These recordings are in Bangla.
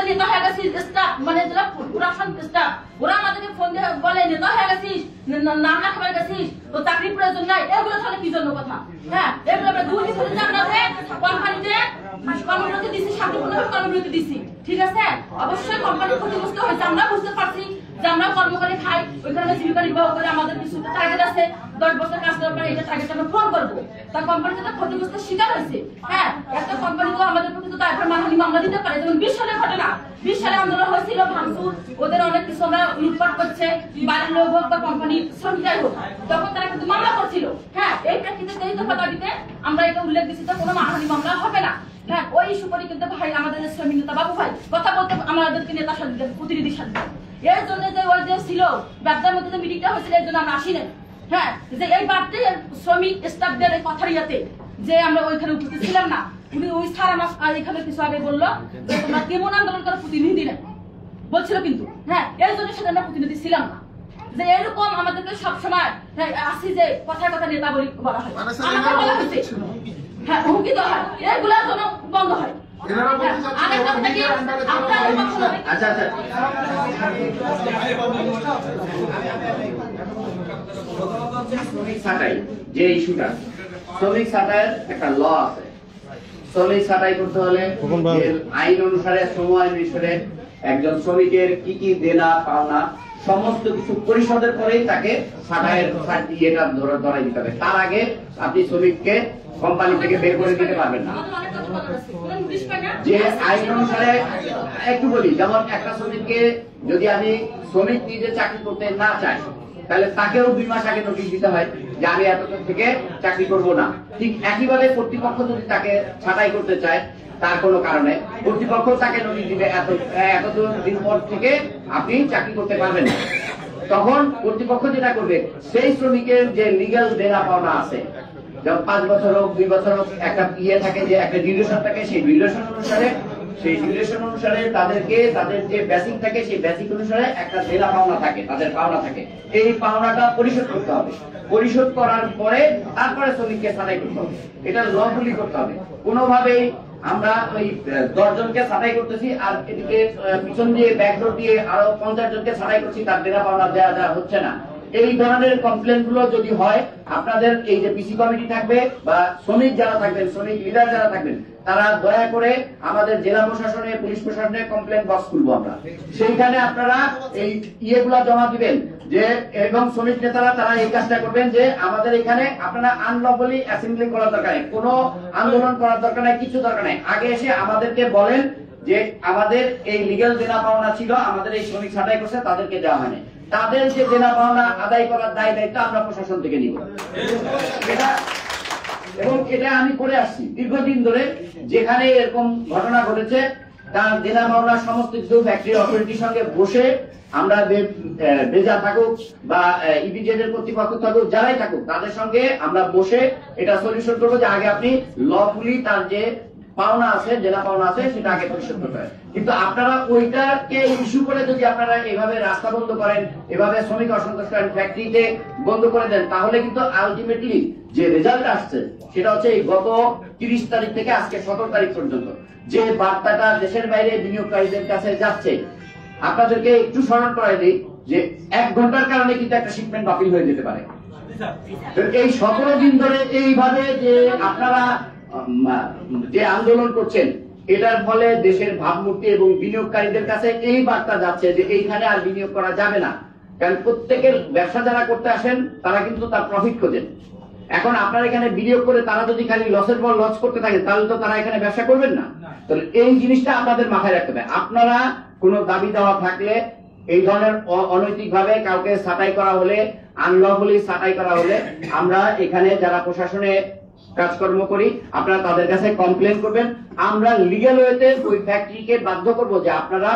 যে নেতা হয়ে গেছিস স্টাফ মানে যারা প্রোডাকশন স্টাফ ওরা আমাদেরকে ফোন দিয়ে বলে নেতা হয়ে গেছিস নাম না খাবার গেছিস তো চাকরি প্রয়োজন নাই এগুলো তাহলে কি জন্য কথা হ্যাঁ এগুলো আমরা 2 দিন ধরে জানাতে কোম্পানিতে কর্মবিরতি দিছি শান্তিপূর্ণভাবে কর্মবিরতি দিছি ঠিক আছে অবশ্যই কোম্পানির ক্ষতিগ্রস্ত হয়েছে আমরা বুঝতে পারছি যে আমরা কর্ম করে খাই ওইখানে জীবিকা নির্বাহ করে আমাদের কিছু টার্গেট আছে 10 বছর কাজ করার পরে এটা টার্গেট আমরা পূরণ করবো তার কোম্পানি যেটা ক্ষতিগ্রস্ত শিকার হয়েছে হ্যাঁ একটা কোম্পানি তো আমাদের প্রতি তো দায়ভার মানহানি মামলা দিতে পারে যেমন 20 সালের ঘটনা 20 সালে আন্দোলন হয়েছিল ভাঙচুর ওদের অনেক কিছু আমরা লুটপাট করছে বাড়ির লোক হোক বা কোম্পানি শ্রমিকরাই হোক তখন তারা কিন্তু মামলা করছিল হ্যাঁ এই প্রেক্ষিতে এই দফা দাবিতে আমরা এটা উল্লেখ দিচ্ছি যে কোনো মানহানি মামলা হবে না হ্যাঁ ওই ইস্যু করে কিন্তু ভাই আমাদের শ্রমিক নেতা বাবু ভাই কথা বলতে আমাদেরকে নেতার সাথে প্রতিনিধির সাথে এর জন্য যে ওই যে ছিল ব্যবসার মধ্যে যে মিটিংটা হয়েছিল এর জন্য আমরা আসি না হ্যাঁ যে এই বাড়তে শ্রমিক স্টাফদের এই কথার ইয়াতে যে আমরা ওইখানে উপস্থিত ছিলাম না উনি ওই স্যার আমার এখানে কিছু আগে বললো যে তোমরা কেমন আন্দোলন করার প্রতিনিধি নেই বলছিল কিন্তু হ্যাঁ এর জন্য সেটা আমরা প্রতিনিধি ছিলাম না যে এরকম আমাদেরকে সবসময় আসি যে কথায় কথা নেতা বলা হয় আমাদের বলা হয়েছে হ্যাঁ হুমকি দেওয়া হয় এগুলোর জন্য বন্ধ হয় আচ্ছা আচ্ছা শ্রমিক ছাঁটাই যে ইস্যুটা শ্রমিক ছাঁটাইয়ের একটা ল আছে শ্রমিক ছাঁটাই করতে হলে আইন অনুসারে শ্রম আইন অনুসারে একজন শ্রমিকের কি কি দেনা পাওনা সমস্ত কিছু পরিশোধের পরেই তাকে ছাঁটাইয়ের ইয়েটা ধরাই দিতে হবে তার আগে আপনি শ্রমিককে কোম্পানি থেকে বের করে দিতে পারবেন না যে আইন অনুসারে একটু বলি যেমন একটা শ্রমিককে যদি আমি শ্রমিক নিজে চাকরি করতে না চাই তাহলে তাকেও 2 মাস আগে নোটিশ দিতে হয় যে আমি এতদিন থেকে চাকরি করব না ঠিক একইভাবে কর্তৃপক্ষ যদি তাকে ছাঁটাই করতে চায় তার কোনো কারণে কর্তৃপক্ষ তাকে নোটিশ দিবে এতদিন পর থেকে আপনি চাকরি করতে পারবেন না তখন কর্তৃপক্ষ যেটা করবে সেই শ্রমিকের যে লিগ্যাল দেনা পাওনা আছে যেমন 5 বছর হোক 2 বছর হোক একটা ইয়ে থাকে যে একটা ডিউরেশন থাকে সেই ডিউরেশন অনুসারে তাদেরকে তাদের যে বেসিক থাকে সেই বেসিক অনুসারে একটা দেনা পাওনা থাকে তাদের পাওনা থাকে এই পাওনাটা পরিশোধ করতে হবে পরিশোধ করার পরে তারপরে শ্রমিককে ছাঁটাই করতে হবে এটা লফুলি করতে হবে কোনোভাবেই আমরা ওই 10 জনকে ছাঁটাই করতেছি আর এদিকে পিছন দিয়ে ব্যাকডোর দিয়ে আরো 50 জনকে ছাঁটাই করছি তার দেনা পাওনা দেওয়া হচ্ছে না এই ধরনের কমপ্লেন গুলো যদি হয় আপনাদের এই যে পিসি কমিটি থাকবে বা শ্রমিক যারা থাকবেন শ্রমিক লিডার যারা থাকবেন তারা দয়া করে আমাদের জেলা প্রশাসনে পুলিশ প্রশাসনে কমপ্লেন বক্স খুলবো আমরা সেইখানে আপনারা এই ইয়েগুলা জমা দিবেন যে এবং শ্রমিক নেতারা তারা এই কাজটা করবেন যে আমাদের এখানে আপনারা আনলফুলি অ্যাসেম্বলি করার দরকার নেই কোনো আন্দোলন করার দরকার নাই কিছু দরকার নাই আগে এসে আমাদেরকে বলেন যে আমাদের এই লিগ্যাল দেনা পাওনা ছিল আমাদের এই শ্রমিক ছাঁটাই করছে তাদেরকে দেওয়া হয়নি তাদের যে দেনা পাওনা আদায় করার দায় দায়িত্ব আমরা প্রশাসন থেকে নিব এবং এটা আমি করে আসছি দীর্ঘদিন ধরে যেখানে এরকম ঘটনা ঘটেছে তার দেনা পাওনা সমস্ত কিছু ফ্যাক্টরি অথরিটির সঙ্গে বসে আমরা বেজা থাকুক বা ইপিজেড এর কর্তৃপক্ষ থাকুক যারাই থাকুক তাদের সঙ্গে আমরা বসে এটা সলিউশন করবো যে আগে আপনি লফুলি তার যে পাওনা আছে দেনা পাওনা আছে সেটা আগে পরিশোধ করতে হয় কিন্তু আপনারা ওইটাকে ইস্যু করে যদি আপনারা এভাবে রাস্তা বন্ধ করেন এভাবে শ্রমিক অসন্তোষ করেন ফ্যাক্টরিতে বন্ধ করে দেন তাহলে কিন্তু আলটিমেটলি যে রেজাল্ট আসছে সেটা হচ্ছে এই গত 30 তারিখ থেকে আজকে 17 তারিখ পর্যন্ত যে বার্তাটা দেশের বাইরে বিনিয়োগকারীদের কাছে যাচ্ছে আপনাদেরকে একটু স্মরণ করাই দিই যে 1 ঘন্টার কারণে কিন্তু একটা শিপমেন্ট বাতিল হয়ে যেতে পারে এই 17 দিন ধরে এইভাবে যে আপনারা যে আন্দোলন করছেন এটার ফলে দেশের ভাবমূর্তি এবং বিনিয়োগকারীদের কাছে এই বার্তা যাচ্ছে যে এইখানে আর বিনিয়োগ করা যাবে না কারণ প্রত্যেকের ব্যবসা যারা করতে আসেন তারা কিন্তু তার প্রফিট খোঁজেন এখন আপনারা এখানে বিনিয়োগ করে তারা যদি খালি লসের পর লস করতে থাকেন তাহলে তো তারা এখানে ব্যবসা করবেন না তাহলে এই জিনিসটা আপনাদের মাথায় রাখতে হবে আপনারা কোনো দাবি দেওয়া থাকলে এই ধরনের অনৈতিক ভাবে কাউকে ছাঁটাই করা হলে আনলফুলি ছাঁটাই করা হলে আমরা এখানে যারা প্রশাসনে কাজকর্ম করি আপনারা তাদের কাছে কমপ্লেন করবেন আমরা লিগ্যাল ওয়েতে ওই ফ্যাক্টরিকে বাধ্য করব যে আপনারা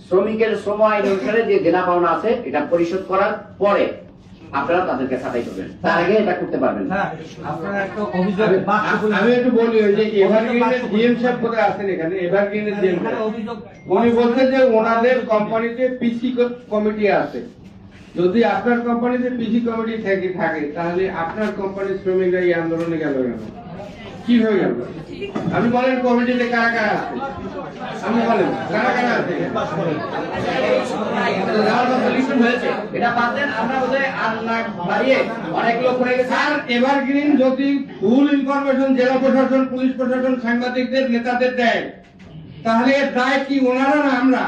শ্রমিকের শ্রম আইন অনুসারে যে দেনা পাওনা আছে এটা পরিশোধ করার পরে আপনারা তাদেরকে ছাঁটাই করবেন তার আগে এটা করতে পারবেন না আপনারা একটা অভিযোগ আমি একটু বলি ওই যে এভারগ্রিনের জিএম সাহেব কোথায় আছেন এখানে এভারগ্রিনের জিএম উনি বলছেন যে ওনাদের কোম্পানিতে পিসি কমিটি আছে যদি আপনার কোম্পানিতে পিসি কমিটি থাকে তাহলে আপনার কোম্পানির শ্রমিকরা এই আন্দোলনে গেল কেন কি হয়ে গেল? আমি বলেন কমিটিতে কারা কারা আছে, আমি বলেন কারা কারা আছে? সলিউশন হয়েছে, এটা বাদ দেন, আমরা ওদের আর না বাড়িয়ে অনেক লোক হয়ে গেছে। আর এভারগ্রিন যদি ফুল ইনফরমেশন জেলা প্রশাসন, পুলিশ প্রশাসন, সাংবাদিকদের, নেতাদের দেয়, তাহলে এর দায় কি ওনারা না আমরা?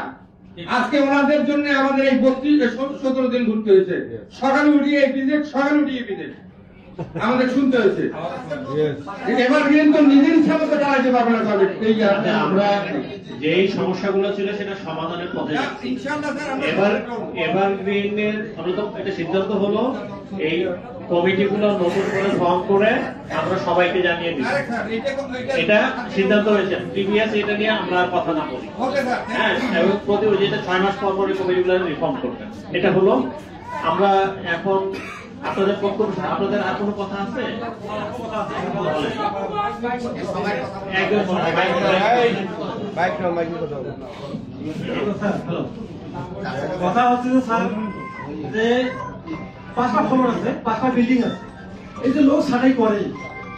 আজকে ওনাদের জন্য আমাদের এই 17 দিন ঘুরতে হয়েছে, সকালে উঠিয়ে এপিজেড, সকালে উঠিয়ে এপিজেড আমাদের শুনতে হয়েছে। এভারগ্রিন তো নিজের হিসাবে তো চালাইতে পারবে না। আমরা যেই সমস্যাগুলো ছিল সেটা সমাধানের পথে যাচ্ছি। এভারগ্রিনের অন্যতম একটা সিদ্ধান্ত হলো এই কমিটিগুলো নতুন করে ফর্ম করে আমরা সবাইকে জানিয়ে দিব। এটা সিদ্ধান্ত হয়েছে, প্রিভিয়াস এটা নিয়ে আমরা আর কথা না বলি। হ্যাঁ, এবং প্রতি যেটা 6 মাস পর পরে কমিটিগুলো রিফর্ম করবেন, এটা হলো। আমরা এখন আপনাদের পক্ষ, আপনাদের আর কোনো কথা আছে? কথা হচ্ছে যে স্যার, যে 5টা ফ্লোর আছে, 5টা বিল্ডিং আছে, এই যে লোক ছাড়াই করে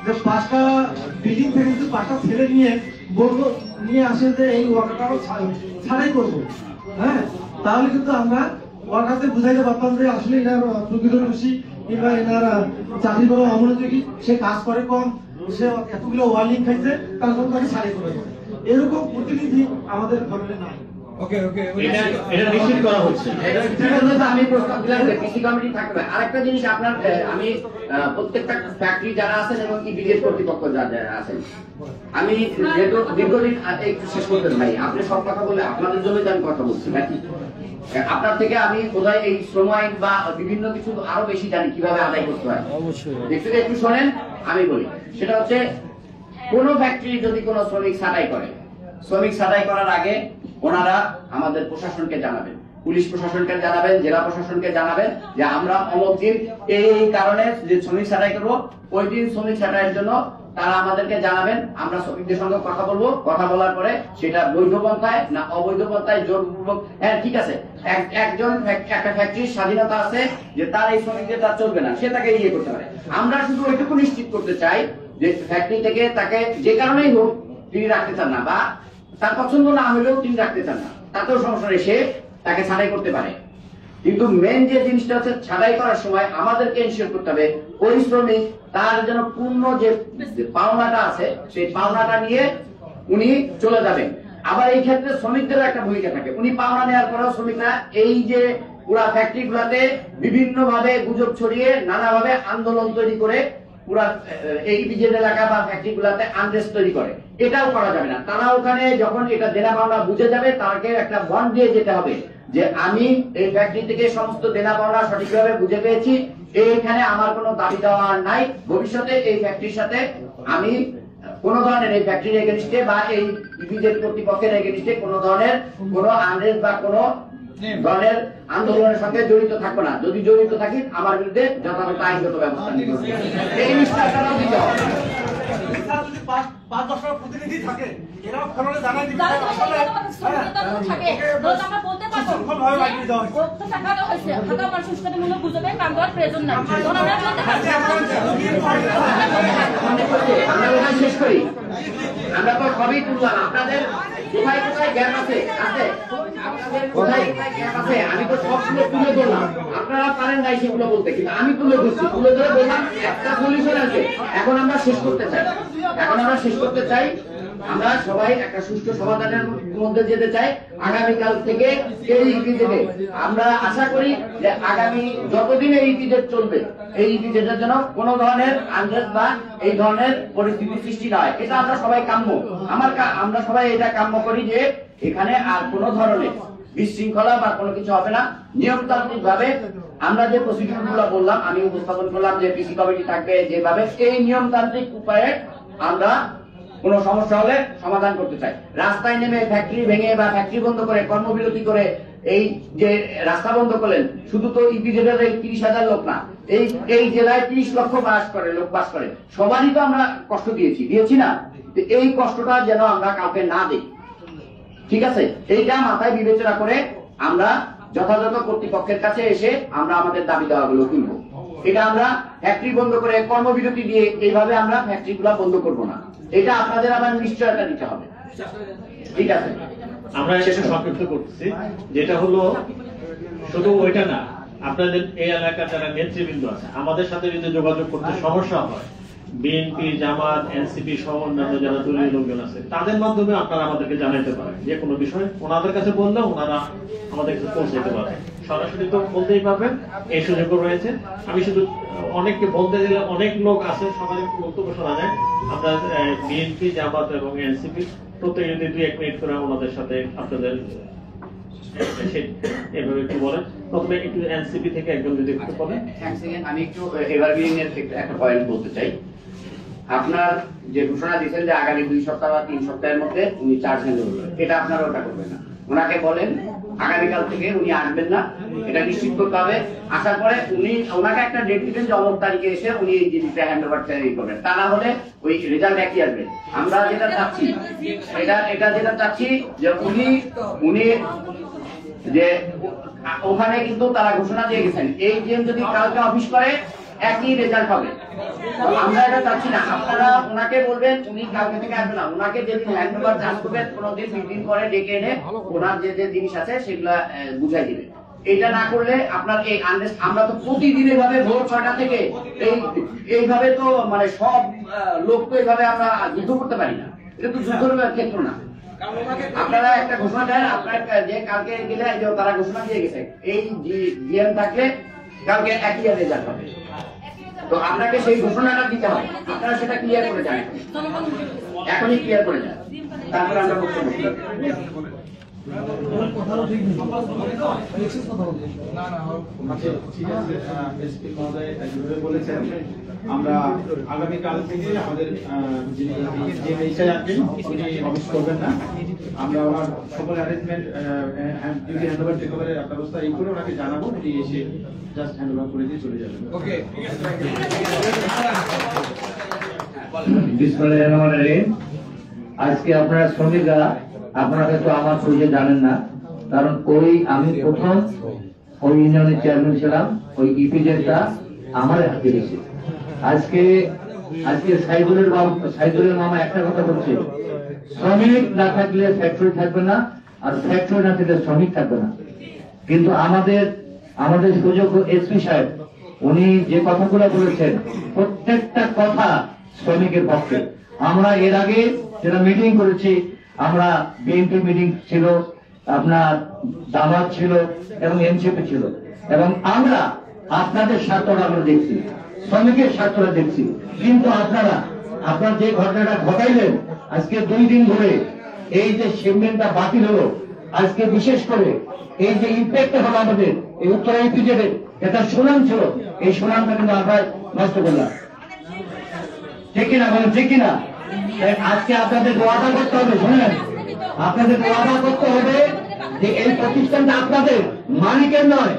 যে 5টা বিল্ডিং থেকে যদি 5টা ছেলে নিয়ে বলবো নিয়ে আসে যে এই ওয়ার্কারটাও ছাড়াই করবো, হ্যাঁ, তাহলে কিন্তু আমরা ওয়ার্কারদের বুঝাইতে পারতাম যে আসলে এনার প্রকৃত খুশি কিংবা এনার চাকরি করা অমনোযোগী, সে কাজ করে কম, সে এতগুলো ওয়ার্নিং খাইছে, তারপর তাকে ছাড়াই করে। এরকম প্রতিনিধি আমাদের ফ্যামিলি নাই। এটা নিশ্চিত করা হচ্ছে। আমি প্রস্তাব দিলাম যে কৃষি কমিটি থাকবে। আরেকটা জিনিস আপনার, আমি প্রত্যেকটা ফ্যাক্টরি যারা আছেন এবং ইপিজেড কর্তৃপক্ষ যারা আছেন, আমি যেহেতু দীর্ঘদিন একটু শেষ করতেন ভাই, আপনি সব কথা বলে আপনাদের জন্যই তো আমি কথা বলছি নাকি? আপনার থেকে আমি বোধহয় এই শ্রম আইন বা বিভিন্ন কিছু আরো বেশি জানি কিভাবে আদায় করতে হয়। দেখতে একটু শোনেন, আমি বলি। সেটা হচ্ছে, কোন ফ্যাক্টরি যদি কোনো শ্রমিক ছাঁটাই করে, শ্রমিক ছাঁটাই করার আগে ওনারা আমাদের প্রশাসনকে জানাবেন, পুলিশ প্রশাসনকে জানাবেন, জেলা প্রশাসনকে জানাবেন যে আমরা অমুক দিন এই কারণে যে শ্রমিক ছাঁটাই করবো, ওই দিন শ্রমিক ছাঁটাইয়ের জন্য তারা আমাদেরকে জানাবেন। আমরা শ্রমিকদের সঙ্গে কথা বলবো, কথা বলার পরে সেটা বৈধ পন্থায় না অবৈধ পন্থায় জোরপূর্বক, হ্যাঁ ঠিক আছে, একজন একটা ফ্যাক্টরির স্বাধীনতা আছে যে তার এই শ্রমিকদের তার চলবে না, সে তাকে ইয়ে করতে পারে। আমরা শুধু ওইটুকু নিশ্চিত করতে চাই যে ফ্যাক্টরি থেকে তাকে যে কারণেই হোক তিনি রাখতে চান না, বা তার পছন্দ না হলেও তিনি রাখতে চান না, তাতেও সমস্যা নেই, সে তাকে ছাঁটাই করতে পারে। কিন্তু মেন যে জিনিসটা হচ্ছে, ছাঁটাই করার সময় আমাদেরকে এনশিওর করতে হবে ওই শ্রমিক তার যেন পূর্ণ যে পাওনাটা আছে সেই পাওনাটা নিয়ে উনি চলে যাবেন। আবার এই ক্ষেত্রে শ্রমিকদেরও একটা ভূমিকা থাকে। উনি পাওনা নেওয়ার পরেও শ্রমিকরা এই যে পুরা ফ্যাক্টরি গুলাতে বিভিন্ন ভাবে গুজব ছড়িয়ে নানাভাবে আন্দোলন তৈরি করে পুরা এই বিজেড এলাকা বা ফ্যাক্টরি গুলাতে আনরেস্ট তৈরি করে, এটাও করা যাবে না। তারা ওখানে যখন এটা দেনা পাওনা বুঝে যাবে, তাকে একটা বন্ড দিয়ে যেতে হবে যে আমি এই ফ্যাক্টরি থেকে সমস্ত দেনা পাওনা সঠিকভাবে বুঝে পেয়েছি, এইখানে আমার কোনো দাবি দেওয়া নাই, ভবিষ্যতে এই ফ্যাক্টরির সাথে আমি কোন ধরনের এই ফ্যাক্টরির এগেইনস্টে বা এই বিজেড কর্তৃপক্ষের এগেইনস্টে কোন ধরনের কোন আনরেস্ট বা কোন ধরনের আন্দোলনের সাথে জড়িত থাকবো না। যদি জড়িত থাকি আমার বিরুদ্ধে যথাযথ আইনগত ব্যবস্থা নিতে হবে। এই নিষ্ঠাটাও দিতে হবে। প্রতিনিধি থাকে, এরাও ফোনে জানাই দিবে থাকে, আমরা বলতে পারবো টাকা হয়েছে, টাকা মানুষ সাথে মূল্য বুঝবে, কাম করার প্রয়োজন নাই, আমরা বলতে আমরা শেষ করি। আমরা তো সবই তুললাম, আপনাদের কোথায় কোথায় জ্ঞান আছে, আপনাদের কোথায় জ্ঞান আছে আমি তো সবগুলো তুলে ধরলাম, আপনারা পারেন নাই সেগুলো বলতে, কিন্তু আমি তুলে ধরছি, তুলে ধরে বললাম একটা সলিউশন আছে। এখন আমরা শেষ করতে চাই, আমরা সবাই একটা সুষ্ঠু সমাধানের মধ্যে যেতে চাই। আগামীকাল থেকে এই ইপিজেডে আমরা আশা করি যে আগামী যতদিন এই ইপিজেড চলবে, এই ইপিজেডের জন্য কোন ধরনের আনরেস্ট বা এই ধরনের পরিস্থিতি সৃষ্টি নয়, এটা আমরা সবাই কাম্য। আমরা সবাই এটা কাম্য করি যে এখানে আর কোন ধরনের বিশৃঙ্খলা বা কোনো কিছু হবে না। নিয়মতান্ত্রিক ভাবে আমরা যে প্রসিডিউর গুলো বললাম, আমি উপস্থাপন করলাম যে কৃষি কমিটি থাকবে, যেভাবে এই নিয়মতান্ত্রিক উপায়ে আমরা কোন সমস্যা হলে সমাধান করতে চাই। রাস্তায় নেমে ফ্যাক্টরি ভেঙে বা ফ্যাক্টরি বন্ধ করে কর্মবিরতি করে এই যে রাস্তা বন্ধ করলেন, শুধু তো ইপিজেডের এই 30,000 লোক না, এই জেলায় 30 লক্ষ লোক বাস করে, সবারই তো আমরা কষ্ট দিয়েছি না? এই কষ্টটা যেন আমরা কাউকে না দিই, ঠিক আছে? এইটা মাথায় বিবেচনা করে আমরা যথাযথ কর্তৃপক্ষের কাছে এসে আমরা আমাদের দাবি দেওয়াগুলো তুলব। এটা আমরা ফ্যাক্টরি বন্ধ করে কর্মবিরতি দিয়ে এইভাবে আমরা ফ্যাক্টরিগুলো বন্ধ করব না। এটা আপনাদের আবার নিশ্চয়তা দিতে হবে। ঠিক আছে, আমরা সেটা সংক্ষিপ্ত করতেছি, যেটা হলো শুধু ওইটা না, আপনাদের এই এলাকার যারা নেতৃবৃন্দ আছে আমাদের সাথে যদি যোগাযোগ করতে সমস্যা হয়, বিএনপি, জামাত, এনসিপি সহ অন্যান্য যারা দলীয় লোকজন আছে তাদের মাধ্যমে আপনারা আমাদেরকে জানাতে পারেন যে কোনো বিষয়। ওনাদের কাছে বললে ওনারা আমাদের কাছে পৌঁছাতে পারবেন, সরাসরি তো বলতেই পারবেন, এই সুযোগও রয়েছে। আমি শুধু অনেককে বলতে দিলে অনেক লোক আছে, সবাই বক্তব্য শোনা যায়। আমরা বিএনপি, জামাত এবং এনসিপি প্রত্যেক যদি 2-1 মিনিট করে ওনাদের সাথে আপনাদের এভাবে একটু বলেন। প্রথমে একটু এনসিপি থেকে একজন যদি একটু বলেন। আমি একটু এভারগ্রিন এর একটা পয়েন্ট বলতে চাই। আপনার যে ঘোষণা দিয়েছেন যে আগামী 2 সপ্তাহ বা 3 সপ্তাহের মধ্যে উনি চার্জ হ্যান্ড করবেন, এটা আপনারা ওটা করবেন না। ওনাকে বলেন আগামীকাল থেকে উনি আসবেন না, এটা নিশ্চিত করতে হবে। আসার পরে ওনাকে একটা ডেট দিবেন যে অমুক তারিখে এসে উনি এই জিনিসটা হ্যান্ড ওভার করবেন। তা না হলে ওই রেজাল্ট একই আসবে। আমরা যেটা চাচ্ছি, এটা যেটা চাচ্ছি যে উনি যে ওখানে কিন্তু তারা ঘোষণা দিয়ে গেছেন এই জিএম যদি কালকে অফিস করে একই রেজাল্ট হবে। আমরা এটা চাচ্ছি না। আপনারা ওনাকে বলবেন উনি কালকে থেকে আসবেন না, ওনাকে যেদিন হ্যান্ড ওভার চার্জ করবেন 15 দিন 20 দিন পরে ডেকে এনে ওনার যে যে জিনিস আছে সেগুলা বুঝাই দিবেন। এটা না করলে আপনার এই আমরা তো প্রতিদিন এইভাবে ভোর 6টা থেকে এইভাবে তো মানে সব লোক তো এইভাবে আমরা যুদ্ধ করতে পারি না। এটা তো যুদ্ধের ক্ষেত্র না। আপনারা একটা ঘোষণা দেন, আপনার যে কালকে গেলে তারা ঘোষণা দিয়ে গেছে এই জিএম থাকলে কালকে একই রেজাল্ট হবে। তো আপনাকে সেই ঘোষণাটা দিতে হবে, আপনারা সেটা ক্লিয়ার করে যান, এখনই ক্লিয়ার করে যান, তারপরে আমরা বক্তব্য করব। আমরা আগামীকাল থেকে আমাদের যে মেসার আছেন উনি অফিস করবেন না, আমরা ওনার সকল arrangement duty hand over take ওভারের ব্যবস্থা এই করে ওনাকে জানাবো, উনি এসে জাস্ট হ্যান্ড ওভার করে দিয়ে চলে যাবেন। ওকে, বিসমিল্লাহির। আজকে আপনারা শ্রমিকরা আপনারা হয়তো আমার পরিচয় জানেন না, কারণ আমি প্রথম ওই ইউনিয়নের চেয়ারম্যান ছিলাম, ওই ইপিজেডটা আমার হাতে গেছে। আজকে সাইদুলের মামা একটা কথা বলছে, শ্রমিক না থাকলে ফ্যাক্টরি থাকবে না, আর ফ্যাক্টরি না থাকলে শ্রমিক থাকবে না। কিন্তু আমাদের সুযোগ্য এসপি সাহেব উনি যে কথাগুলো বলেছেন প্রত্যেকটা কথা শ্রমিকের পক্ষে। আমরা এর আগে যেটা মিটিং করেছি, আমরা বিএনপি মিটিং ছিল, আপনার জামাত ছিল এবং এনসিপি ছিল, এবং আমরা আপনাদের স্বার্থটা আমরা দেখছি, শ্রমিকের স্বার্থটা দেখছি। কিন্তু আপনারা যে ঘটনাটা ঘটাইলেন আজকে 2 দিন ধরে, এই যে শিপমেন্টটা বাতিল হলো, আজকে বিশেষ করে এই যে ইম্প্যাক্ট হলো আমাদের এই উত্তরা ইপিজেডের একটা সুনাম ছিল, এই সুনামটা কিন্তু আমরা নষ্ট করলাম। ঠিক কিনা বলেন, ঠিক কিনা? আজকে আপনাদের ওয়াদা করতে হবে, শুনেন, আপনাদের ওয়াদা করতে হবে যে এই প্রতিষ্ঠানটা আপনাদের, মালিকের নয়।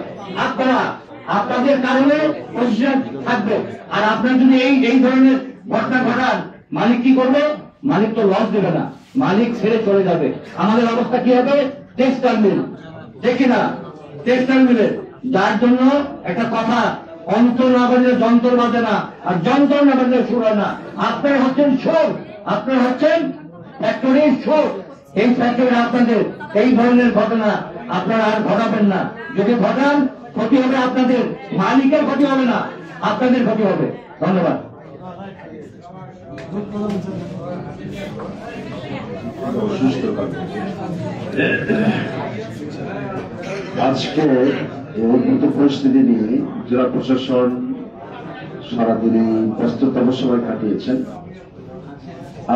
আপনাদের কারণে প্রতিষ্ঠান থাকবে, আর আপনার যদি এই ধরনের ঘটনা ঘটান, মালিক কি করবে? মালিক তো লস দেবে না, মালিক ছেড়ে চলে যাবে। আমাদের অবস্থা কি হবে? টেক্সটাইল মিল, ঠিক কিনা? টেক্সটাইল মিলের, যার জন্য একটা কথা, অন্তর না বাজলে যন্ত্র বাজে না, আর যন্ত্র না বাজলে সুর হয় না। আপনারা হচ্ছেন সুর, আপনারা হচ্ছেন ফ্যাক্টরির সুর। এই ফ্যাক্টরি আপনাদের এই ধরনের ঘটনা আপনারা আর ঘটাবেন না। যদি ঘটান, ক্ষতি হবে আপনাদের, মালিকের ক্ষতি হবে না, আপনাদের ক্ষতি হবে। ধন্যবাদ। আজকে উন্নত পরিস্থিতি নিয়ে জেলা প্রশাসন সারাদিনে ব্যস্ততম সময় কাটিয়েছেন।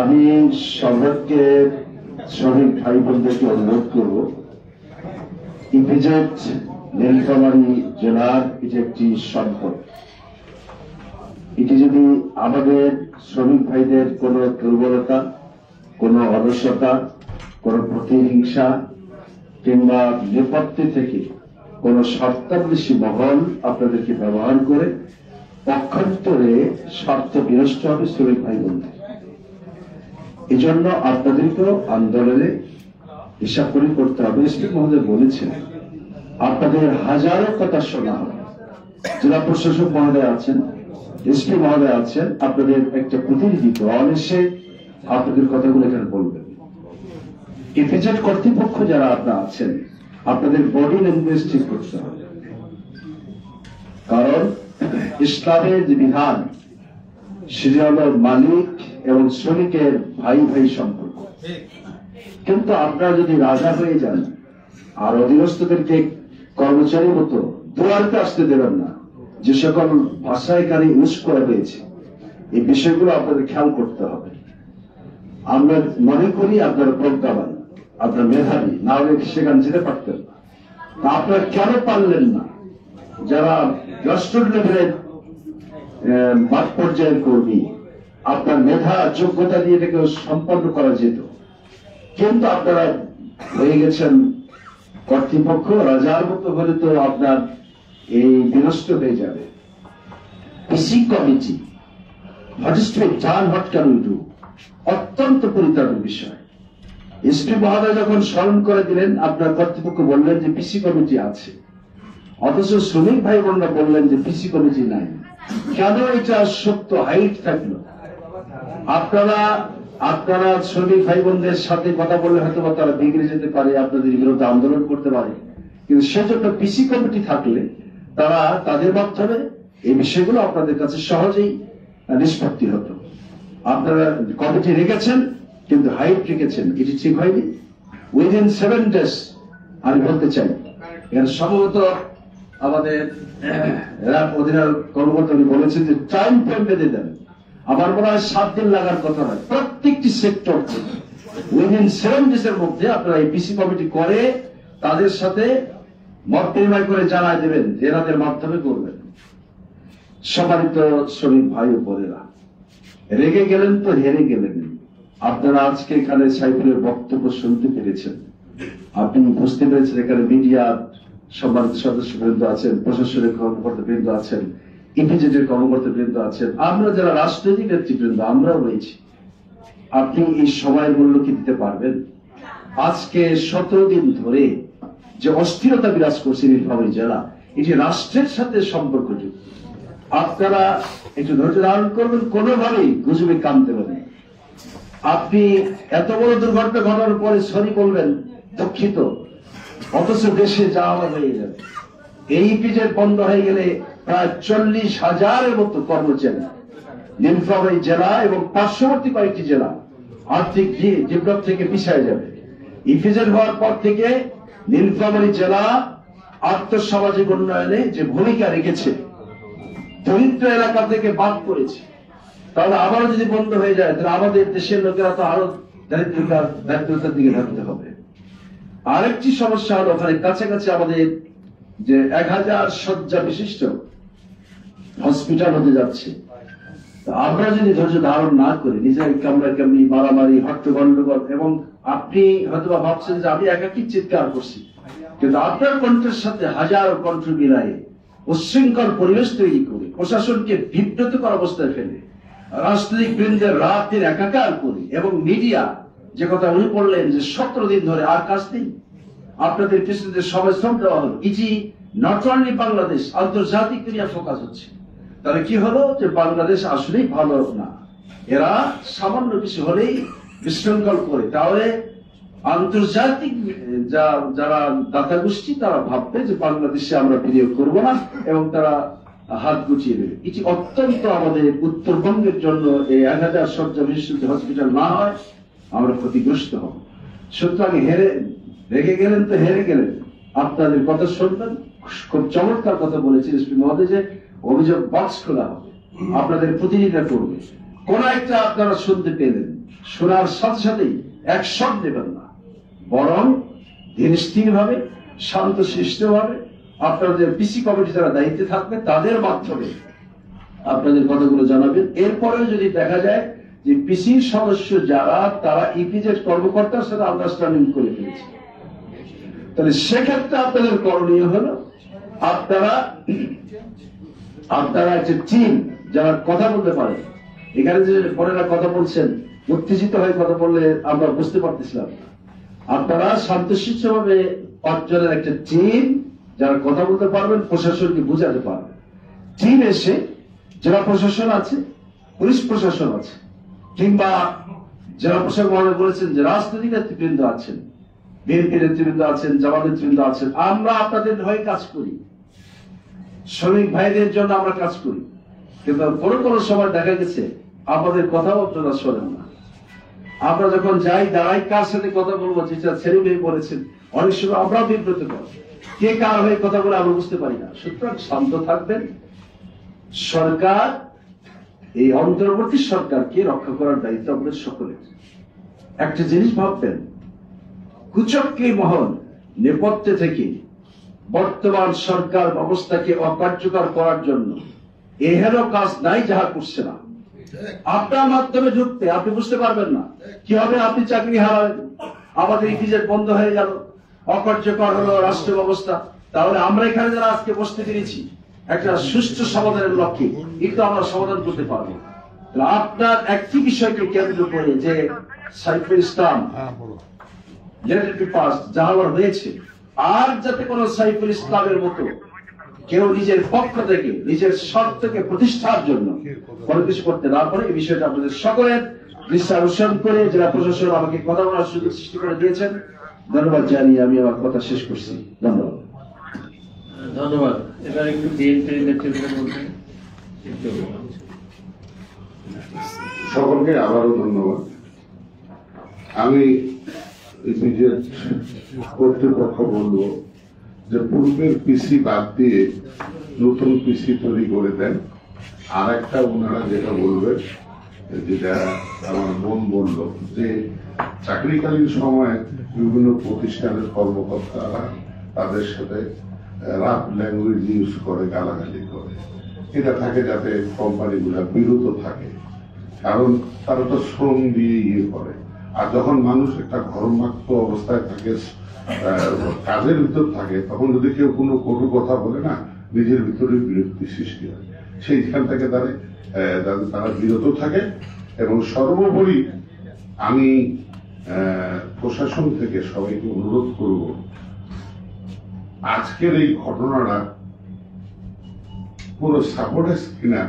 আমি সবাইকে শ্রমিক ভাই বোনদেরকে অনুরোধ করব, ইপিজেড নীলফামারী জেলার এটি একটি সম্পদ। এটি যদি আমাদের শ্রমিক ভাইদের কোন দুর্বলতা, কোন অলসতা, কোন প্রতিহিংসা কিংবা নেপথ্যে থেকে কোন স্বার্থান্বেষী মহল আপনাদেরকে ব্যবহার করে পক্ষান্তরে স্বার্থ বিনষ্ট হবে শ্রমিক ভাই বোনদের। এই জন্য আপনাদেরকেও আন্দোলনে হিসাব করে করতে হবে। এসপি মহোদয় বলেছেন আপনাদের হাজারো কথা শোনা হবে, জেলা প্রশাসক মহোদয় আছেন, এসপি মহোদয় আছেন, আপনাদের একটা প্রতিনিধি দল এসে আপনাদের কথাগুলো এখানে বলবেন। ইপিজেড কর্তৃপক্ষ যারা আপনারা আছেন, আপনাদের বডি ল্যাঙ্গুয়েজ ঠিক করতে হবে, কারণ ইসলামের যে বিধান সেটা হলো মালিক এবং শ্রমিকের ভাই ভাই সম্পর্ক। কিন্তু আপনারা যদি রাজা হয়ে যান আর অধীনস্থদেরকে কর্মচারীর মতো দুয়ারতে আসতে দেবেন না, যে সকল ভাষা এখানে ইউজ করা হয়েছে, এই বিষয়গুলো আপনাদের খেয়াল করতে হবে। আমরা মনে করি আপনারা প্রজ্ঞাবান, আপনার মেধাবী, না হলে সেখানে যেতে পারতেন না। আপনারা কেন পারলেন না? যারা রাষ্ট্র লেভেলের মাঠ পর্যায়ের কর্মী, আপনার মেধা যোগ্যতা দিয়ে এটাকে সম্পন্ন করা যেত, কিন্তু আপনারা হয়ে গেছেন কর্তৃপক্ষ। রাজার মতো হলে তো আপনার এই বিনষ্ট হয়ে যাবে। PC committee, what is to be done, what can we do, অত্যন্ত পরিতাপের বিষয়। এসপি মহোদয় যখন স্মরণ করে দিলেন, আপনার কর্তৃপক্ষ বললেন যে পিসি কমিটি আছে, অথচ শ্রমিক ভাই বোনরা বললেন যে পিসি কমিটি নাই। কেন এটা সত্য হাইট থাকলো? আপনারা শ্রমিক ভাই বোনদের সাথে কথা বললে হয়তো তারা বিগড়ে যেতে পারে, আপনাদের বিরুদ্ধে আন্দোলন করতে পারে, কিন্তু সেজন্য পিসি কমিটি থাকলে তারা তাদের মাধ্যমে এই বিষয়গুলো আপনাদের কাছে সহজেই নিষ্পত্তি হতো। আপনারা কমিটি রেখেছেন, কিন্তু হাইট রেখেছেন, এটি ঠিক হয়নি। উইদিন 7 days আমি বলতে চাই, এর সম্ভবত আমাদের র্যাব অধিনায়ক কর্মকর্তা বলেছেন যে টাইম ফ্রেম বেঁধে দেন। আমার মনে হয় 7 দিন লাগার কথা নয়, প্রত্যেকটি সেক্টর থেকে উইদিন 7 days এর মধ্যে আপনারা এই পিসি কমিটি করে তাদের সাথে মত বিনিময় করে জানাই দেবেন, এনাদের মাধ্যমে করবেন। সম্মানিত শ্রমিক ভাই ও বোনেরা, রেগে গেলেন তো হেরে গেলেন। আপনারা আজকে এখানে সাইফুলের বক্তব্য শুনতে পেরেছেন, আপনি বুঝতে পেরেছেন এখানে মিডিয়ার সম্মানিত সদস্যবৃন্দ আছেন, প্রশাসনিক কর্মকর্তাবৃন্দ আছেন, ইপিজেডের কর্মকর্তাবৃন্দ আছেন, আমরা যারা রাজনৈতিক নেতৃবৃন্দ আমরাও রয়েছি। আপনি এই সময়ের মূল্য কি দিতে পারবেন? আজকে 17 দিন ধরে যে অস্থিরতা বিরাজ করছে নীলফামারী জেলা, এটি রাষ্ট্রের সাথে সম্পর্কযুক্ত। আপনারা একটু ধৈর্য ধারণ করবেন, কোনোভাবেই গুজবে কান দেবেন না। আপনি এত বড় দুর্ঘটনা ঘটার পরে সরি বলবেন, দুঃখিত, অথচ দেশে যাওয়া হয়ে যাবে। এই ইপিজেড বন্ধ হয়ে গেলে প্রায় 40,000-এর মতো কর্মচারী নীলফামারী জেলা এবং পার্শ্ববর্তী কয়েকটি জেলা আর্থিক বিপ্লব থেকে পিছিয়ে যাবে। ইপিজেড হওয়ার পর থেকে নীলফামারী জেলা আর্থসামাজিক উন্নয়নে যে ভূমিকা রেখেছে, দরিদ্র এলাকা থেকে বাদ করেছে, তাহলে আবারও যদি বন্ধ হয়ে যায় তাহলে আমাদের দেশের লোকেরা তো আরো দারিদ্রতার দিকে ধাবিত হবে। আরেকটি সমস্যা হলো, ওখানে কাছাকাছি আমাদের যে 1000 শয্যা বিশিষ্ট হসপিটাল হতে যাচ্ছে। আমরা যদি ধৈর্য ধারণ না করে নিজের কামড়াকামড়ি, মারামারি, হট্টগন্ডগোল, এবং আপনি হয়তো ভাবছেন যে আমি একাকি চিৎকার করছি, কিন্তু আপনার কণ্ঠের সাথে হাজারো কণ্ঠ মিলায়ে উচ্ছৃঙ্খল পরিবেশ তৈরি করে প্রশাসনকে বিব্রতকর অবস্থায় ফেলে রাজনৈতিক বৃন্দের রাতের একাকার করে, এবং মিডিয়া যে কথা উনি বললেন যে 17 দিন ধরে আর কাজ নেই, আপনাদের পিছনে সবাই শ্রম দেওয়া হলো, ইজি নট অনলি বাংলাদেশ, আন্তর্জাতিক দুনিয়া ফোকাস হচ্ছে। তাহলে কি হলো যে বাংলাদেশ আসলেই ভালো না, এরা সামান্য কিছু হলেই বিশৃঙ্খল করে, তাহলে আন্তর্জাতিক যারা দাতা গোষ্ঠী তারা ভাববে যে বাংলাদেশে আমরা বিনিয়োগ করবো না, এবং তারা হাত গুটিয়ে দেবে। এটি অত্যন্ত আমাদের উত্তরবঙ্গের জন্য এই 1000 শয্যা বিশিষ্ট হসপিটাল না হয় আমরা ক্ষতিগ্রস্ত হব। সুতরাং রেগে গেলেন তো হেরে গেলেন, আপনাদের কথা শুনবেন। খুব চমৎকার কথা বলেছেন এসপি মহোদয় যে অভিযোগ বক্স খোলা হবে, আপনাদের প্রতিনিধিরা করবে। কোন একটা আপনারা শুনতে পেলেন, শোনার সাথে সাথেই অ্যাকশন নেবেন না, বরং ধীর স্থির ভাবে শান্তশিষ্ট ভাবে আপনাদের পিসি কমিটি যারা দায়িত্বে থাকবে তাদের মাধ্যমে আপনাদের কথাগুলো জানাবেন। এরপরেও যদি দেখা যায় যে পিসির সদস্য যারা তারা ইপিজেড কর্মকর্তার সাথে আন্ডারস্ট্যান্ডিং করে ফেলেছে, তাহলে সেক্ষেত্রে আপনাদের করণীয় হলো আপনারা একটা টিম যারা কথা বলতে পারে। এখানে যে বোনেরা কথা বলছেন, উত্তেজিত হয়ে কথা বললে আমরা বুঝতে পারতেছিলাম না। আপনারা শান্তশিষ্টভাবে 5 জনের একটা টিম যারা কথা বলতে পারবেন, প্রশাসনকে বুঝাতে পারবেন। টিম এসে জেলা প্রশাসন আছে, পুলিশ প্রশাসন আছে, কিংবা জেলা প্রশাসক মহোদয় বলেছেন যে রাজনৈতিক নেতৃবৃন্দ আছেন, বিএনপি নেতৃবৃন্দ আছেন, জামাত নেতৃবৃন্দ আছেন, আমরা আপনাদের হয়ে কাজ করি, শ্রমিক ভাইদের জন্য আমরা কাজ করি। কিন্তু কোনো কোনো সময় দেখা গেছে আমাদের কথাও আপনারা শোনেন না। আমরা যখন যাই দাঁড়াই, কার সাথে কথা বলবো, যেটা ছেলে মেয়ে বলেছেন, অনেক সময় আমরাও বিব্রত করি, কে কার হয়ে কথা বলে আমরা বুঝতে পারি না। সুতরাং শান্ত থাকবেন। সরকার, এই অন্তর্বর্তী সরকারকে রক্ষা করার দায়িত্ব আমাদের সকলের। একটা জিনিস ভাববেন, কুচক্রী মহল নেপথ্যে থেকে বর্তমান সরকার ব্যবস্থাকে অকার্যকর করার জন্য এহেন কাজ নাই যাহা করছে না। আপনার মাধ্যমে ঢুকতে আপনি বুঝতে পারবেন না কি হবে, আপনি চাকরি হারাবেন, আমাদের ইপিজেড বন্ধ হয়ে গেল, অকার্যকর হলো রাষ্ট্র ব্যবস্থা। তাহলে আমরা এখানে যারা আজকে বসতে পেরেছি একটা সুষ্ঠু সমাধানের লক্ষ্যে একটু আমরা সমাধান করতে পারবো। আপনার একটি বিষয়কে কেন্দ্র করে যে সাইফুল ইসলাম যাহা হয়েছে, আর যাতে কোন সাইফুল ইসলামের মতো কেউ নিজের পক্ষ থেকে নিজের স্বার্থকে প্রতিষ্ঠার জন্য কোনো কিছু করতে না পারে, এই বিষয়টা আপনাদের সকলের দৃষ্টি আকর্ষণ করে জেলা প্রশাসন আমাকে কথা বলার সুযোগ সৃষ্টি করে দিয়েছেন। ধন্যবাদ জানিয়ে আমি আমার কথা শেষ করছি। ধন্যবাদ। ধন্যবাদ। এবার একটু বিএনপি নেতৃত্ব বলবেন। সকলকে আবারও ধন্যবাদ। আমি ইপিজেড কর্তৃপক্ষ বলবো যে পূর্বের পিসি বাদ দিয়ে নতুন পিসি তৈরি করে দেন। আর একটা ওনারা যেটা বলবেন, যেটা আমার বোন বলল, যে চাকরিকালীন সময়ে বিভিন্ন প্রতিষ্ঠানের কর্মকর্তারা তাদের সাথে রাফ ল্যাঙ্গুয়েজ ইউজ করে, গালাগালি করে, এটা থাকে যাতে কোম্পানিগুলা বিরত থাকে, কারণ তারা তো শ্রম দিয়ে ইয়ে করে। আর যখন মানুষ একটা ঘর্মাক্ত অবস্থায় থাকে, কাজের ভিতর থাকে, তখন যদি কেউ কোনো কটু কথা বলে না, নিজের ভিতরে বিরক্তি সৃষ্টি হয়। সেইখান থেকে তারা বিরত থাকে। এবং সর্বোপরি আমি প্রশাসন থেকে সবাইকে অনুরোধ করব, আজকের এই ঘটনাটা পুরো সাপোর্টেস কিনা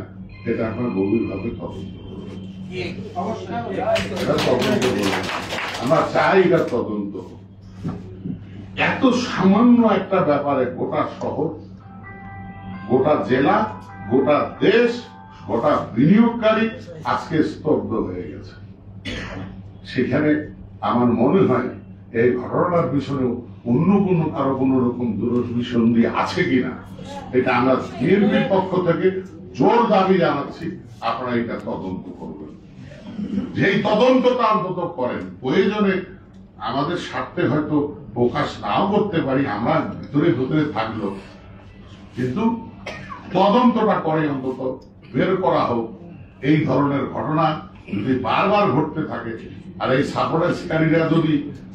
এটা আপনার গভীরভাবে তদন্ত করবেন। আমরা চাই এটা তদন্ত। এত সামান্য একটা ব্যাপারে গোটা শহর, গোটা জেলা, গোটা দেশ, গোটা বিনিয়োগকারী আজকে স্তব্ধ হয়ে গেছে। সেখানে আমার মনে হয় এই ঘটনার পিছনে অন্য কারো কোন রকম দুরভিসন্ধি আছে কিনা, এটা আমরা বিএনপির পক্ষ থেকে জোর দাবি জানাচ্ছি, আপনারা এটা তদন্ত করবেন। যেই তদন্তটা অন্তত করেন, প্রয়োজনে আমাদের স্বার্থে হয়তো প্রকাশ নাও করতে পারি, আমরা ভিতরে ভিতরে থাকলো, কিন্তু তদন্তটা করে অন্তত বের করা হোক এই ধরনের ঘটনা যদি বারবার ঘটতে থাকে। আর এই সাপোর্টারকারীরা যদি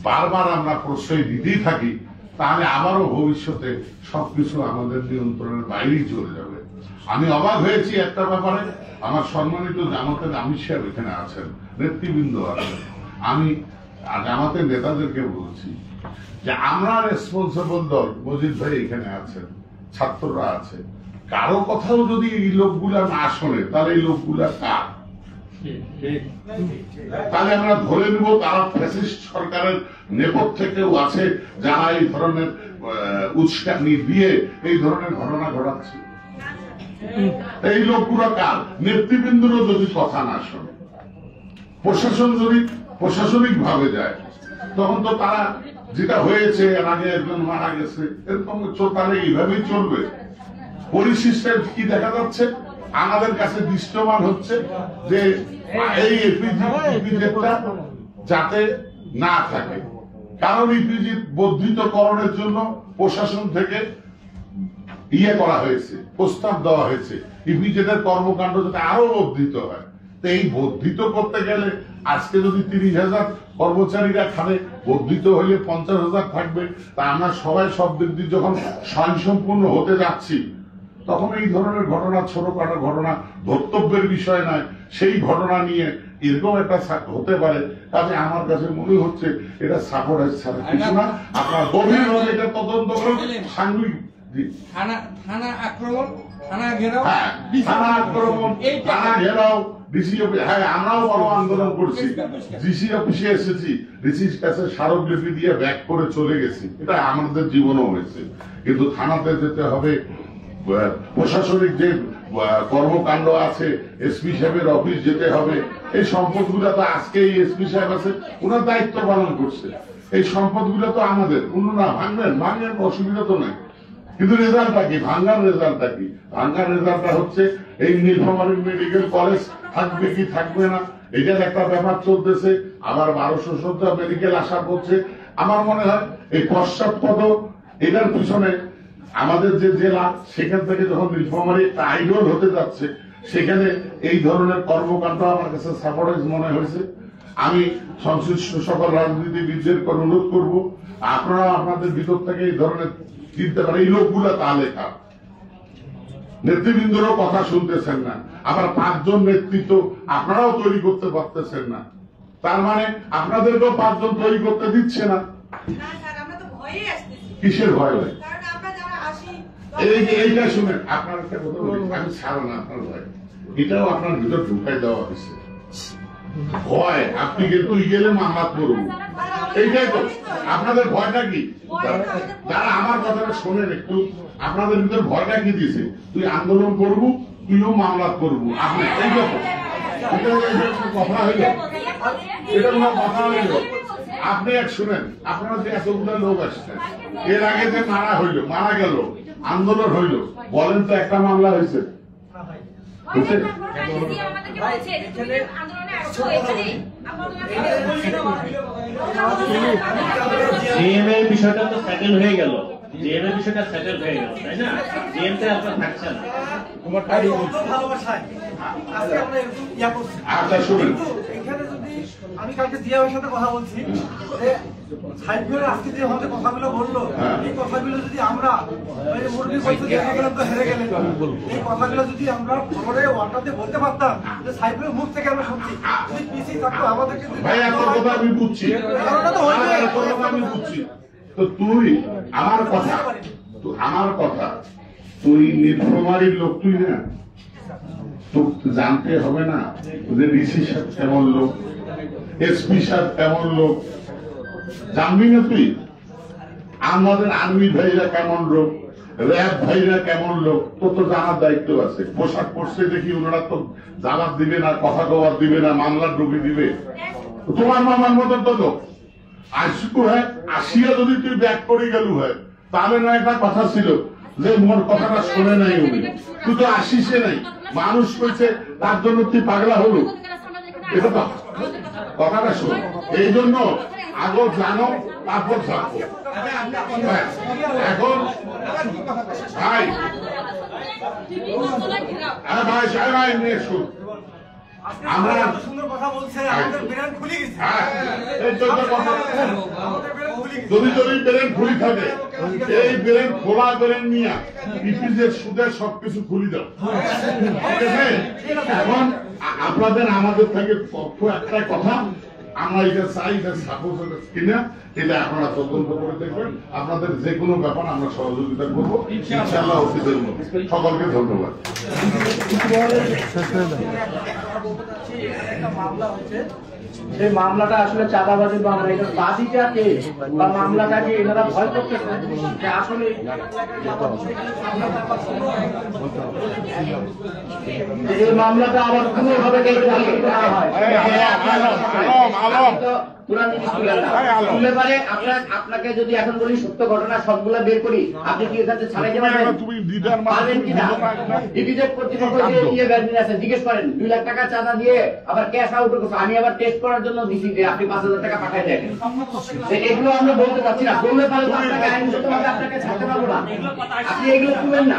বারবার আমরা প্রশ্রয় দিতেই থাকি, তাহলে আবারও ভবিষ্যতে সবকিছু আমাদের নিয়ন্ত্রণের বাইরেই চলে যাবে। আমি অবাক হয়েছি একটা ব্যাপারে, আমার সম্মানিত জামাতের আমির সাহেব এখানে আছেন, নেতৃবৃন্দ আছেন, আমি জামাতের নেতাদেরকে বলছি যে আমরা রেসপন্সিবল দল, মজিদ ভাই এখানে আছেন, ছাত্ররা আছে, কারো কথাও যদি এই লোকগুলা না শোনে, তাহলে এই লোকগুলা কার? তাহলে আমরা ধরে নিব তারা ফ্যাসিস্ট সরকারের নেপথ্যে কেউ আছে, যারা এই ধরনের উস্কানি দিয়ে এই ধরনের ঘটনা ঘটাচ্ছে। এই লোকগুলো কার? নেতৃবৃন্দরও যদি কথা না শোনে, প্রশাসন যদি প্রশাসনিক ভাবে যায়, তখন তো তারা যেটা হয়েছে, এর আগে একজন মারা গেছে, এরকম তাহলে এইভাবেই চলবে। পরিশিষ্টের কি দেখা যাচ্ছে, আমাদের কাছে দৃশ্যমান হচ্ছে যে এই ইপিজেডটা যাতে না থাকে, কারণ ইপিজেড বর্ধিতকরণের জন্য প্রশাসন থেকে ইয়ে করা হয়েছে, প্রস্তাব দেওয়া হয়েছে, ইপিজেডের কর্মকাণ্ড যাতে আরো বর্ধিত হয়। তো এই বর্ধিত করতে গেলে আজকে যদি 30,000 কর্মচারীরা খাবে, বর্ধিত হলে 50,000 থাকবে। তা আমরা সবাই সব দিক দিয়ে যখন স্বয়ংসম্পূর্ণ হতে যাচ্ছি, তখন এই ধরনের ঘটনা, ছোটখাটো ঘটনা ধর্তব্যের বিষয় নয়, সেই ঘটনা নিয়ে এরকম একটা হতে পারে। কাজে আমার কাছে মনে হচ্ছে এটা সাপোর্ট ছাড়া কিছু না। আপনার গভীরভাবে এটা তদন্ত করুন, সাংবাদিক জি। থানা আক্রমণ, থানা ঘেরাও, হ্যাঁ, থানা আক্রমণ, থানা ঘেরাও, ডিসি অফিস, হ্যাঁ আমরাও বড় আন্দোলন করছি, ডিসি অফিসে এসেছি, ডিসির কাছে স্মারকলিপি দিয়ে ব্যাক করে চলে গেছি, এটা আমাদের জীবনও হয়েছে। কিন্তু থানাতে যেতে হবে, প্রশাসনিক যে কর্মকাণ্ড আছে, এসপি সাহেবের অফিস যেতে হবে, এই সম্পদগুলো তো আজকে এই এসপি সাহেব আছে, ওনার দায়িত্ব পালন করছে, এই সম্পদগুলো তো আমাদের, না ভাঙেন অসুবিধা তো নাই। কিন্তু রেজাল্টটা কি? ভাঙ্গার রেজাল্টটা কি? ভাঙ্গার রেজাল্টটা হচ্ছে এই নীলফামারী মেডিকেল কলেজ থাকবে কি থাকবে না, এটার একটা ব্যাপার চলতেছে। আবার 1200 শয্যা মেডিকেল আশা করছে। আমার মনে হয় এই পশ্চাৎপদ এটার পিছনে আমাদের যে জেলা, সেখান থেকে যখন নীলফামারী একটা আইডল হতে যাচ্ছে, সেখানে এই ধরনের কর্মকাণ্ড আমার কাছে সাপোর্টাইজ মনে হয়েছে। আমি সংশ্লিষ্ট সকল রাজনীতিবিদদের অনুরোধ করব, আপনারা আপনাদের ভিতর থেকে এই ধরনের চিনতে পারেন এই লোকগুলা তাহলে খারাপ। নেতৃবৃন্দরও কথা শুনতেছেন না, আবার 5 জন নেতৃত্ব আপনারাও তৈরি করতে পারতেছেন না, তার মানে আপনাদেরকেও 5 জন তৈরি করতে দিচ্ছে না। কিসের ভয় হয়? এই যে এইটা শুনেন, আপনার একটা কথা বলি, আমি ছাড়ো না আপনার ভয়, এটাও আপনার ভিতর ঢুকাই দেওয়া হয়েছে। ভয়, আপনি তুই গেলে মামলা করবো, এইটাই তো আপনাদের ভয়টা কি? যারা আমার কথাটা শোনেন একটু, আপনাদের ভিতর ভয়টা কি দিয়েছে? তুই আন্দোলন করবো, তুইও মামলা করবো, আপনি এই কথা হইল, এটা কোনো কথা হইল? আপনি এক শুনেন, আপনারা যে এতগুলো লোক আসছেন, এর আগে যে মারা গেল, আন্দোলন হইল, বলেন তো একটা মামলা হয়েছে? জিএমএর বিষয়টা তো সেটেল হয়ে গেল, জিএমএর বিষয়টা সেটেল হয়ে গেল, তাই না? জিএমতে আপনার থাকছে না। আমি কালকে জিয়াবের সাথে কথা বলছি, আজকে যে আমাদের কথাগুলো বললো, এই কথাগুলো যদি আমরা মুরগি বলতে দেখে গেলাম তো হেরে গেলেন, এই কথাগুলো যদি আমরা খবরে ওয়ার্ডাতে বলতে পারতাম যে সাইফুলের মুখ থেকে আমরা শুনছি, যদি পিসি থাকতো আমাদেরকে আমি বুঝছি, তো তুই আমার কথা তুই নীলফামারীর লোক, তুই না তো জানতে হবে না যে ডিসি সাহেব কেমন লোক, এসপি সাহেব কেমন লোক, জানবি না তুই? আমাদের আর্মি ভাইরা কেমন লোক, র্যাব ভাইরা কেমন লোক, তোর তো জানার দায়িত্ব আছে। পোশাক পরছে দেখি ওনারা তো জানার দিবে না, কথা কবার দিবে না, মামলা ডুবি দিবে। তোমার মামার মতন তো লোক আসবো, হ্যাঁ আসিয়া যদি তুই ব্যাক করে গেলু হয়, তাহলে না একটা কথা ছিল যে মোর কথাটা শোনে নাই উনি, তুই তো আসিসে নাই, মানুষ কইছে তার জন্য তুই পাগলা হলো, এটা তো কথাটা শোন। এই জন্য আগে জানো তারপর থাকবো। এখন ভাই ভাই সাহেব নিয়ে শুন, আমরা সুন্দর কথা বলছে, আমাদের ব্রেন খুলে গেছে, যদি ব্রেন খুলি থাকে, এই ব্রেন খোলা ব্রেন নিয়ে পিপিজের সুদের সবকিছু খুলি দাও, ঠিক আছে? এখন আপনাদের আমাদের থেকে পক্ষ একটা কথা, আমরা এটা চাই, এটা সাপোজ কিনা, এটা আপনারা তদন্ত করে দেখবেন। আপনাদের যে কোনো ব্যাপার আমরা সহযোগিতা করবো ইনশাআল্লাহ অতীতের মধ্যে। সকলকে ধন্যবাদ। সেই মামলাটা আসলে চাঁদাবাজি মামলা, এটা বাদীটাকে বা মামলাটাকে এনারা ভয় করতেছে যে আসলে এই মামলাটা আবার কোনোভাবে আপনাকে যদি এখন বলি সত্য ঘটনা সবগুলা বের করি, আপনি কি এখানে ছাড়াইতে পারবেন কিনা? ডিভিজেড কর্তৃপক্ষ আছে, জিজ্ঞেস করেন 2 লাখ টাকা চাঁদা দিয়ে আবার ক্যাশ আউট করছে, আমি আবার টেস্ট করার জন্য দিছি যে আপনি 5,000 টাকা পাঠাই দেন। এগুলো আমরা বলতে চাচ্ছি না, বললে পারলে আপনাকে আইনগতভাবে আপনাকে ছাড়তে পারবো না, আপনি এগুলো তুলেন না।